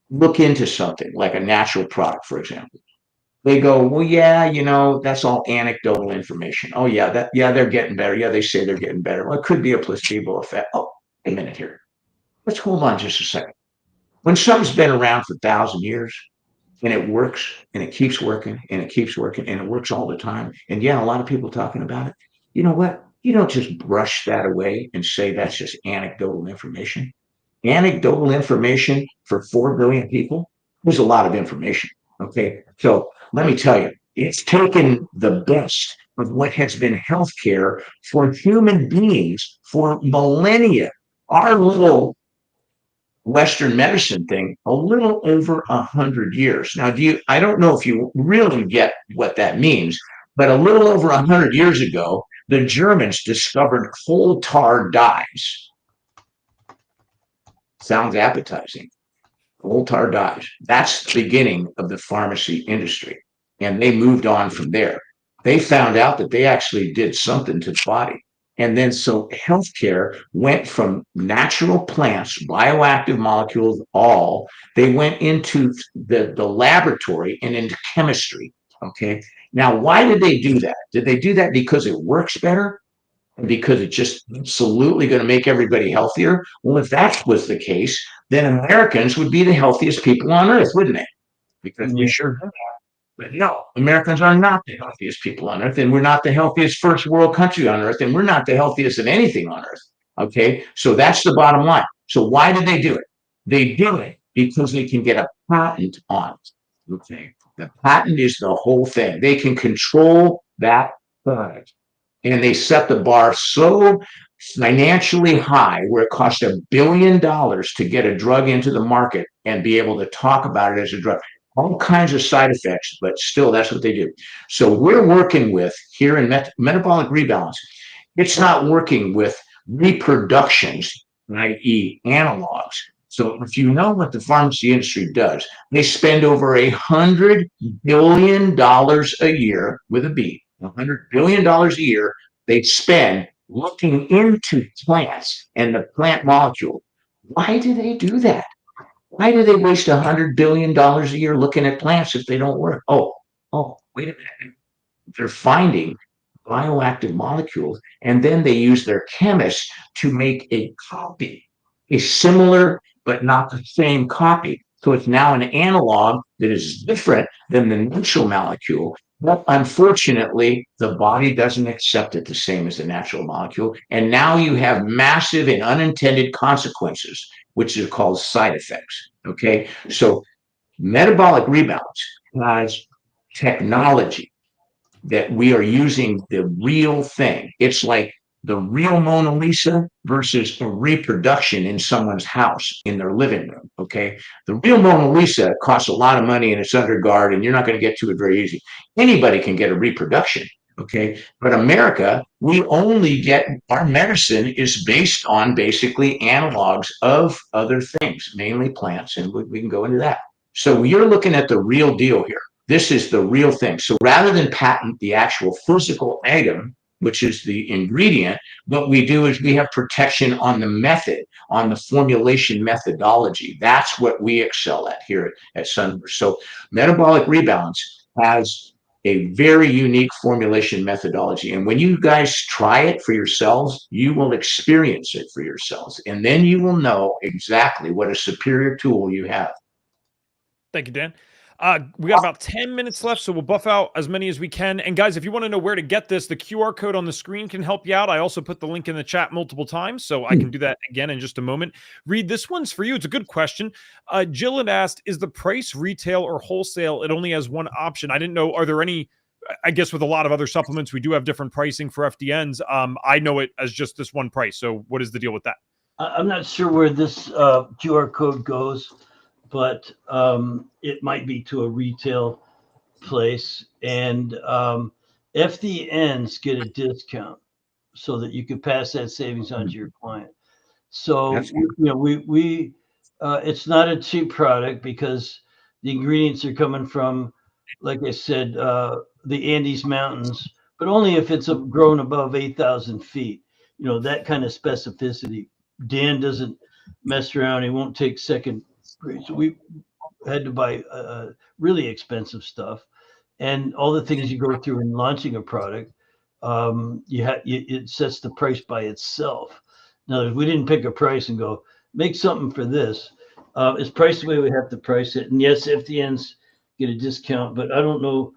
look into something like a natural product, for example, they go, well, yeah, that's all anecdotal information. Oh, yeah, they're getting better. Yeah, they say they're getting better. Well, it could be a placebo effect. Oh, a minute here. Let's hold on just a second. When something's been around for 1,000 years and it works and it keeps working and it keeps working and it works all the time, and yeah, a lot of people talking about it, you know what? You don't just brush that away and say that's just anecdotal information. Anecdotal information for 4 billion people is a lot of information. Okay. So let me tell you, it's taken the best of what has been healthcare for human beings for millennia. Our little Western medicine thing, a little over 100 years. Now, I don't know if you really get what that means, but a little over 100 years ago, the Germans discovered coal tar dyes. Sounds appetizing. Coal tar dyes. That's the beginning of the pharmacy industry. And they moved on from there. They found out that they actually did something to the body. And then so healthcare went from natural plants, bioactive molecules, they went into the laboratory and into chemistry. Okay. Now, why did they do that? Did they do that because it works better? Because it's just absolutely going to make everybody healthier? Well, if that was the case, then Americans would be the healthiest people on earth, wouldn't they? Because we sure do. But no, Americans are not the healthiest people on earth, and we're not the healthiest first world country on earth, and we're not the healthiest of anything on earth. Okay, so that's the bottom line. So why did they do it? They do it because they can get a patent on it. Okay, the patent is the whole thing. They can control that product, and they set the bar so financially high where it costs $1 billion to get a drug into the market and be able to talk about it as a drug. All kinds of side effects, but still, that's what they do. So we're working with here in Metabolic Rebalance. It's not working with reproductions, i.e. analogs. So if you know what the pharmacy industry does, they spend over $100 billion a year with a B, $100 billion a year they spend looking into plants and the plant molecule. Why do they do that? Why do they waste $100 billion a year looking at plants if they don't work? Oh, wait a minute. They're finding bioactive molecules, and then they use their chemists to make a copy, a similar but not the same copy. So it's now an analog that is different than the initial molecule. But unfortunately, the body doesn't accept it the same as the natural molecule. And now you have massive and unintended consequences, which are called side effects. Okay. So metabolic rebalance has technology that we are using the real thing. It's like the real Mona Lisa versus a reproduction in someone's house in their living room. Okay. The real Mona Lisa costs a lot of money and it's under guard and you're not going to get to it very easy. Anybody can get a reproduction. Okay. But America, we only get our medicine is based on basically analogs of other things, mainly plants. And we can go into that. So you're looking at the real deal here. This is the real thing. So rather than patent the actual physical item, which is the ingredient, what we do is we have protection on the method, on the formulation methodology. That's what we excel at here at Sunburst. So Metabolic Rebalance has a very unique formulation methodology. And when you guys try it for yourselves, you will experience it for yourselves. And then you will know exactly what a superior tool you have. Thank you, Dan. We got about 10 minutes left, so we'll buff out as many as we can. And guys, if you want to know where to get this, the QR code on the screen can help you out. I also put the link in the chat multiple times, so I can do that again in just a moment. Reed, this one's for you. It's a good question. Jill had asked, is the price retail or wholesale? It only has one option. I didn't know, are there any, I guess with a lot of other supplements, we do have different pricing for FDNs. I know it as just this one price. So what is the deal with that? I'm not sure where this QR code goes, but it might be to a retail place. And FDNs get a discount so that you can pass that savings on to your client. So, we it's not a cheap product because the ingredients are coming from, like I said, the Andes Mountains, but only if it's grown above 8,000 feet, that kind of specificity. Dan doesn't mess around. He won't take second grade. So we had to buy really expensive stuff. And all the things you go through in launching a product, it sets the price by itself. Now, we didn't pick a price and go, make something for this. It's priced the way we have to price it. And yes, FDNs get a discount, but I don't know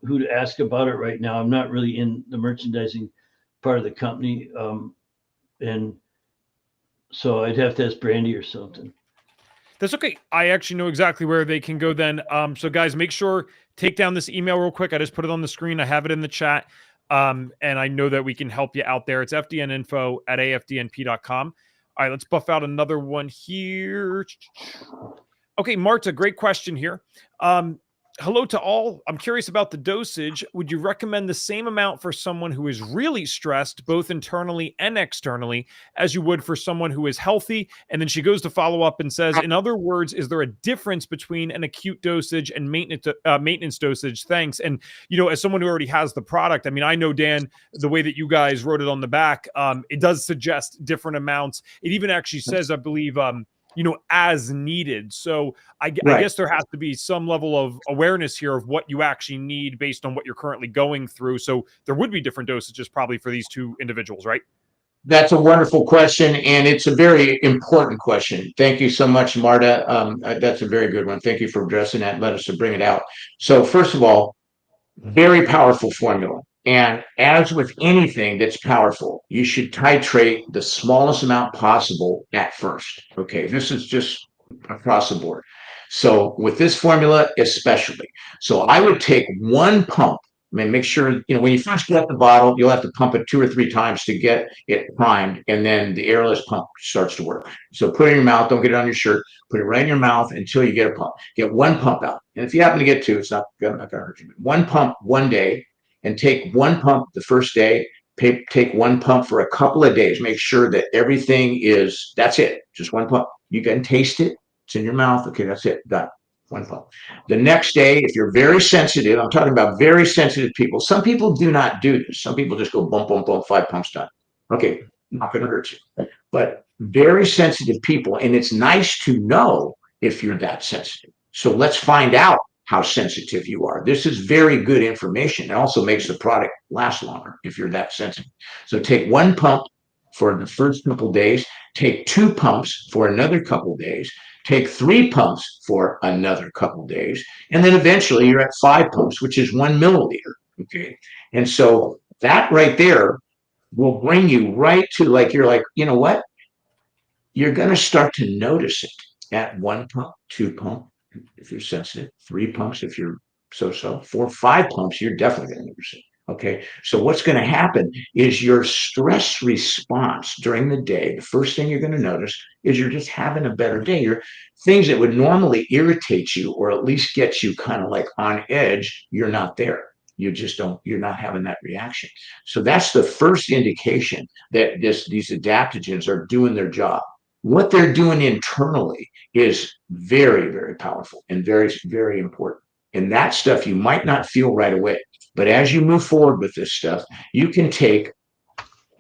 who to ask about it right now. I'm not really in the merchandising part of the company. And so I'd have to ask Brandy or something. That's okay. I actually know exactly where they can go then. So guys, make sure, take down this email real quick. I just put it on the screen. I have it in the chat. And I know that we can help you out there. It's fdninfo@afdnp.com. All right, let's buff out another one here. Okay, Marta, great question here. Hello to all. I'm curious about the dosage. Would you recommend the same amount for someone who is really stressed, both internally and externally, as you would for someone who is healthy? And then she goes to follow up and says, in other words, is there a difference between an acute dosage and maintenance dosage? Thanks. And, as someone who already has the product, I mean, I know, Dan, the way that you guys wrote it on the back, it does suggest different amounts. It even actually says, I believe, as needed. So I guess there has to be some level of awareness here of what you actually need based on what you're currently going through. So there would be different dosages probably for these two individuals, right? That's a wonderful question, and it's a very important question. Thank you so much, Marta. That's a very good one. Thank you for addressing that and let us bring it out. So first of all, very powerful formula. And as with anything that's powerful, you should titrate the smallest amount possible at first. Okay, this is just across the board. So with this formula, especially. So I would take one pump. I mean, make sure, when you first get the bottle, you'll have to pump it 2 or 3 times to get it primed. And then the airless pump starts to work. So put it in your mouth. Don't get it on your shirt. Put it right in your mouth until you get a pump. Get one pump out. And if you happen to get 2, it's not going to hurt you. One pump one day, and take one pump the first day. Take one pump for a couple of days. Make sure that everything that's it. Just one pump. You can taste it. It's in your mouth. Okay, that's it. Done. One pump. The next day, if you're very sensitive, I'm talking about very sensitive people. Some people do not do this. Some people just go bump, bump, bump, 5 pumps done. Okay, not going to hurt you. But very sensitive people, and it's nice to know if you're that sensitive. So let's find out how sensitive you are. This is very good information. It also makes the product last longer if you're that sensitive. So take one pump for the first couple of days, take 2 pumps for another couple of days, take 3 pumps for another couple days, and then eventually you're at 5 pumps, which is 1 milliliter. Okay. And so that right there will bring you right to, like, you're like, you know what? You're going to start to notice it at 1 pump, 2 pump, if you're sensitive, 3 pumps, if you're so, 4, 5 pumps, you're definitely going to notice it. Okay. So what's going to happen is your stress response during the day, the first thing you're going to notice is you're just having a better day. Your things that would normally irritate you or at least get you kind of like on edge, you're not there. You just don't, you're not having that reaction. So that's the first indication that these adaptogens are doing their job. What they're doing internally is very, very powerful and very, very important. And that stuff you might not feel right away. But as you move forward with this stuff, you can take,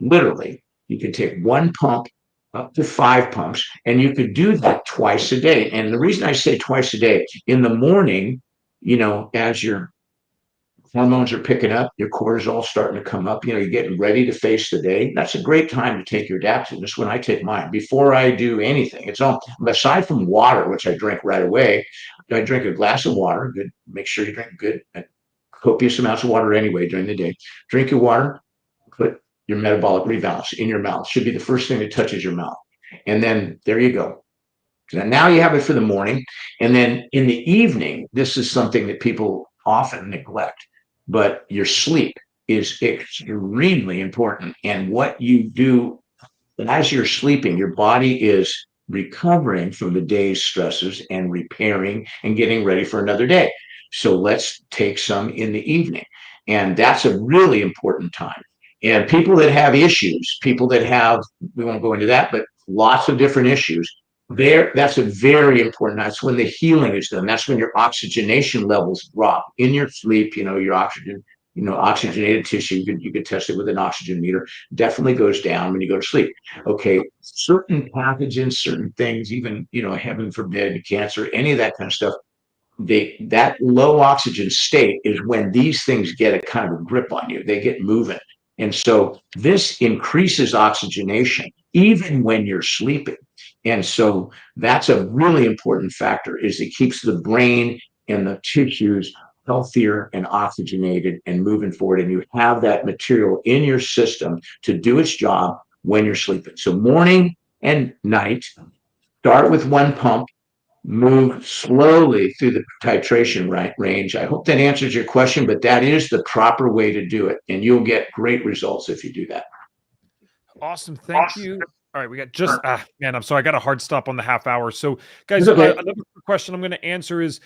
literally, you can take 1 pump up to 5 pumps, and you could do that twice a day. And the reason I say twice a day, in the morning, as your hormones are picking up, your cortisol starting to come up, you're getting ready to face the day. That's a great time to take your adaptogen. That's when I take mine before I do anything. It's all, aside from water, which I drink right away. I drink a glass of water. Good. Make sure you drink good, copious amounts of water anyway during the day. Drink your water. Put your metabolic rebalance in your mouth. Should be the first thing that touches your mouth. And then there you go. So now you have it for the morning. And then in the evening, this is something that people often neglect. But your sleep is extremely important. And what you do as you're sleeping, your body is recovering from the day's stresses and repairing and getting ready for another day. So let's take some in the evening. And that's a really important time. And people that have issues, people that have, we won't go into that, but lots of different issues, that's a very important. That's when the healing is done. That's when your oxygenation levels drop in your sleep. Your oxygen, oxygenated tissue. You could test it with an oxygen meter. Definitely goes down when you go to sleep. Okay, certain pathogens, certain things, even heaven forbid, cancer, any of that kind of stuff. That low oxygen state is when these things get a kind of a grip on you. They get moving, and so this increases oxygenation even when you're sleeping. And so that's a really important factor, is it keeps the brain and the tissues healthier and oxygenated and moving forward. And you have that material in your system to do its job when you're sleeping. So morning and night, start with 1 pump, move slowly through the titration range. I hope that answers your question, but that is the proper way to do it. And you'll get great results if you do that. Awesome. Thank you. All right, we got just man, I'm sorry, I got a hard stop on the half hour. So, guys, okay. Another question I'm going to answer is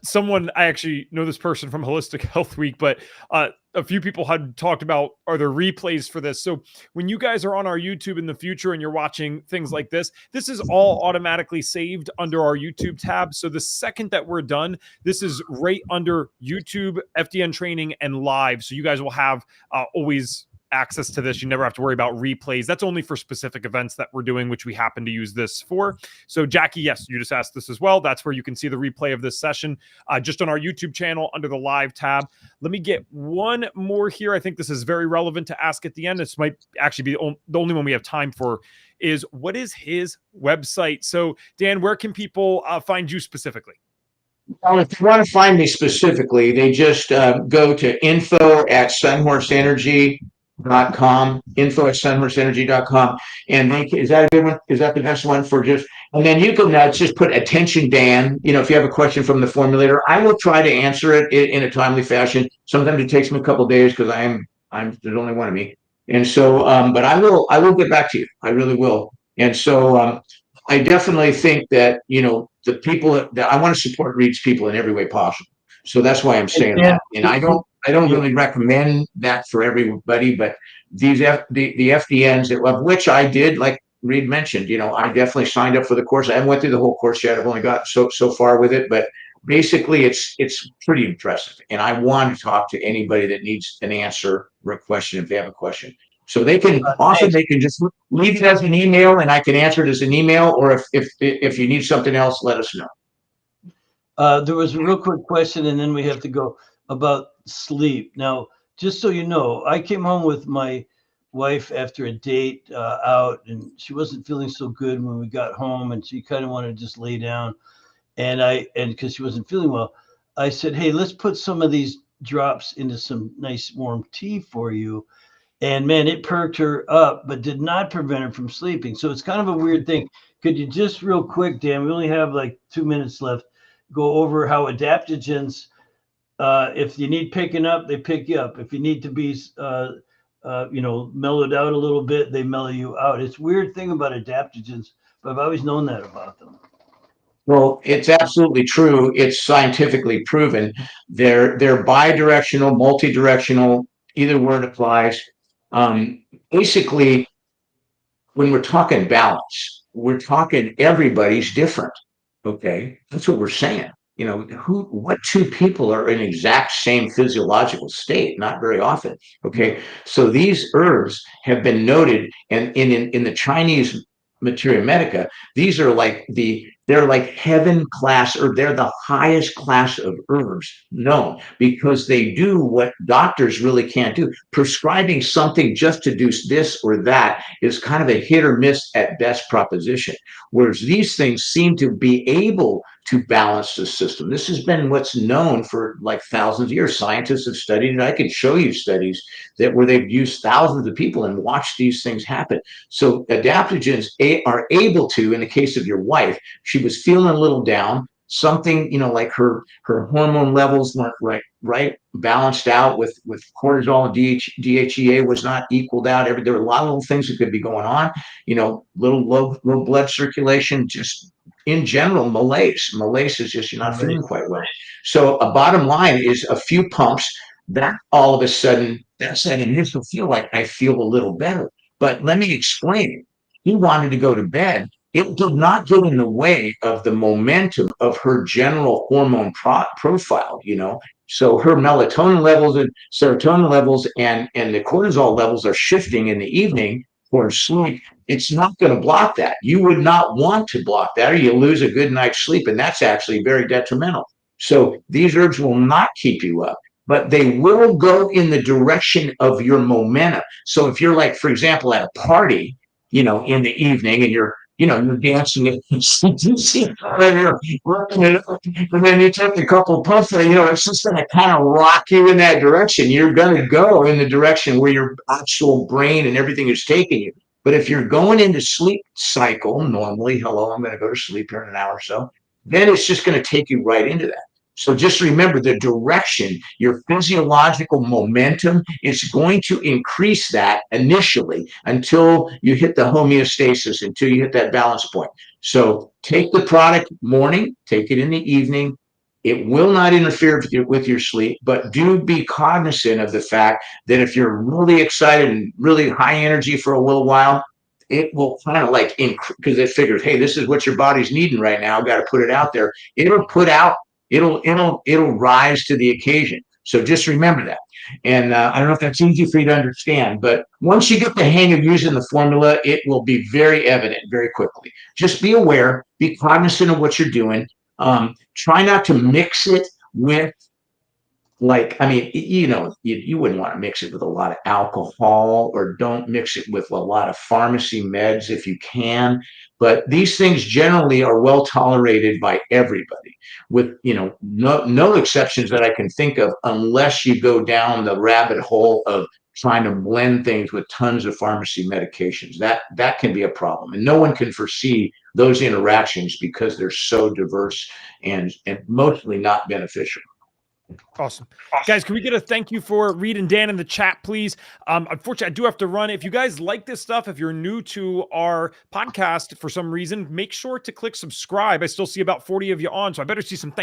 someone, I actually know this person from Holistic Health Week, but a few people had talked about, are there replays for this? So when you guys are on our YouTube in the future and you're watching things like this is all automatically saved under our YouTube tab. So the second that we're done, this is right under YouTube, FDN training, and live. So you guys will have always access to this. You never have to worry about replays. That's only for specific events that we're doing, which we happen to use this for. So Jackie, yes, you just asked this as well. That's where you can see the replay of this session just on our YouTube channel under the live tab. Let me get one more here. I think this is very relevant to ask at the end. This might actually be the only one we have time for, is what is his website? So Dan, where can people find you specifically? Well, if you want to find me specifically, they just go to info@sunhorseenergy.com, info@sunhorseenergy.com. And is that a good one? Is that the best one for just, and then you can just put attention Dan, if you have a question from the formulator, I will try to answer it in a timely fashion. Sometimes it takes me a couple of days because there's only one of me. And so, but I will get back to you. I really will. And so, I definitely think that, the people that I want to support reach people in every way possible. So that's why I'm saying that. And I don't really recommend that for everybody, but the FDNs, of which I did, like Reed mentioned, I definitely signed up for the course. I haven't went through the whole course yet. I've only got so far with it, but basically it's pretty impressive. And I want to talk to anybody that needs an answer or a question if they have a question. So they can just leave it as an email, and I can answer it as an email. Or if you need something else, let us know. There was a real quick question, and then we have to go, about sleep. Now, just so you know, I came home with my wife after a date out, and she wasn't feeling so good when we got home, and she kind of wanted to just lay down. And because she wasn't feeling well, I said, hey, let's put some of these drops into some nice warm tea for you. And man, it perked her up, but did not prevent her from sleeping. So it's kind of a weird thing. Could you just real quick, Dan, we only have like 2 minutes left, go over how adaptogens, if you need picking up, they pick you up. If you need to be, mellowed out a little bit, they mellow you out. It's a weird thing about adaptogens, but I've always known that about them. Well, it's absolutely true. It's scientifically proven. They're bidirectional, multidirectional. Either word applies. Basically, when we're talking balance, we're talking everybody's different. Okay, that's what we're saying. What two people are in exact same physiological state? Not very often. Okay, so these herbs have been noted, and in the Chinese materia medica, these are they're like heaven class, or they're the highest class of herbs known, because they do what doctors really can't do. Prescribing something just to do this or that is kind of a hit or miss at best proposition, whereas these things seem to be able to balance the system. This has been what's known for like thousands of years. Scientists have studied it. I can show you studies where they've used thousands of people and watched these things happen. So adaptogens are able to, in the case of your wife, she was feeling a little down, something, like her hormone levels weren't right balanced out with cortisol and DHEA was not equaled out. There were a lot of little things that could be going on, little low blood circulation, just in general, malaise. Malaise is just, you're not feeling quite well. So a bottom line is a few pumps, that all of a sudden, that's that initial feel like I feel a little better. But let me explain. He wanted to go to bed. It did not get in the way of the momentum of her general hormone profile, So her melatonin levels and serotonin levels and the cortisol levels are shifting in the evening for sleep. It's not going to block that. You would not want to block that, or you lose a good night's sleep, and that's actually very detrimental. So these herbs will not keep you up, but they will go in the direction of your momentum. So if you're like, for example, at a party, in the evening, and you're dancing it, and you're working it up, and then you take a couple of puffs, it's just going to kind of rock you in that direction. You're going to go in the direction where your actual brain and everything is taking you. But if you're going into sleep cycle, normally, hello, I'm going to go to sleep here in an hour or so, then it's just going to take you right into that. So just remember the direction, your physiological momentum is going to increase that initially until you hit the homeostasis, until you hit that balance point. So take the product morning, take it in the evening. It will not interfere with your sleep, but do be cognizant of the fact that if you're really excited and really high energy for a little while, it will kind of because it figures, hey, this is what your body's needing right now. I've got to put it out there. It'll rise to the occasion. So just remember that. And I don't know if that's easy for you to understand, but once you get the hang of using the formula, it will be very evident very quickly. Just be aware, be cognizant of what you're doing. Try not to mix it with you wouldn't want to mix it with a lot of alcohol, or don't mix it with a lot of pharmacy meds if you can. But these things generally are well tolerated by everybody, with no exceptions that I can think of, unless you go down the rabbit hole of trying to blend things with tons of pharmacy medications. That can be a problem, and no one can foresee those interactions because they're so diverse and mostly not beneficial. Awesome. Guys, can we get a thank you for Reed and Dan in the chat, please? Unfortunately, I do have to run. If you guys like this stuff, if you're new to our podcast for some reason, make sure to click subscribe. I still see about 40 of you on, so I better see some thank